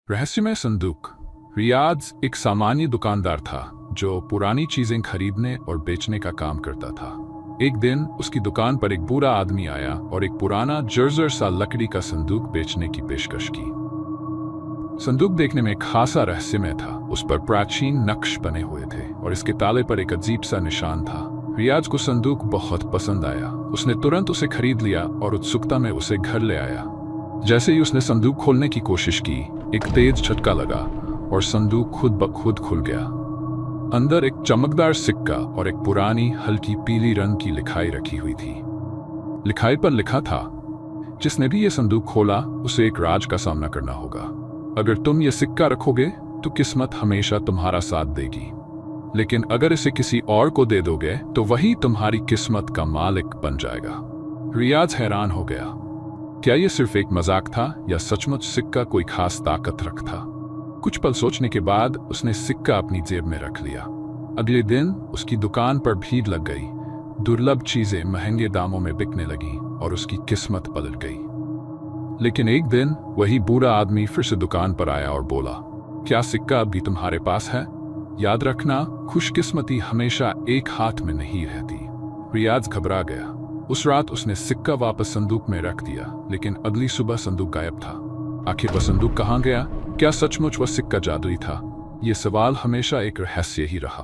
रहस्यमय संदूक। रियाज एक सामान्य दुकानदार था जो पुरानी चीजें खरीदने और बेचने का काम करता था। एक दिन उसकी दुकान पर एक बूढ़ा आदमी आया और एक पुराना जर्जर सा लकड़ी का संदूक बेचने की पेशकश की। संदूक देखने में खासा रहस्यमय था। उस पर प्राचीन नक्श बने हुए थे और इसके ताले पर एक अजीब सा निशान था। रियाज को संदूक बहुत पसंद आया। उसने तुरंत उसे खरीद लिया और उत्सुकता में उसे घर ले आया। जैसे ही उसने संदूक खोलने की कोशिश की, एक तेज झटका लगा और संदूक खुद ब खुद खुल गया। अंदर एक चमकदार सिक्का और एक पुरानी हल्की पीली रंग की लिखाई रखी हुई थी। लिखाई पर लिखा था, जिसने भी ये संदूक खोला उसे एक राज का सामना करना होगा। अगर तुम ये सिक्का रखोगे तो किस्मत हमेशा तुम्हारा साथ देगी, लेकिन अगर इसे किसी और को दे दोगे तो वही तुम्हारी किस्मत का मालिक बन जाएगा। रियाज हैरान हो गया। क्या यह सिर्फ एक मजाक था या सचमुच सिक्का कोई खास ताकत रखता? कुछ पल सोचने के बाद उसने सिक्का अपनी जेब में रख लिया। अगले दिन उसकी दुकान पर भीड़ लग गई। दुर्लभ चीजें महंगे दामों में बिकने लगी और उसकी किस्मत पलट गई। लेकिन एक दिन वही बूढ़ा आदमी फिर से दुकान पर आया और बोला, क्या सिक्का अभी तुम्हारे पास है? याद रखना, खुशकिस्मती हमेशा एक हाथ में नहीं रहती। रियाज घबरा गया। उस रात उसने सिक्का वापस संदूक में रख दिया, लेकिन अगली सुबह संदूक गायब था। आखिर वह संदूक कहाँ गया? क्या सचमुच वह सिक्का जादुई था? ये सवाल हमेशा एक रहस्य ही रहा।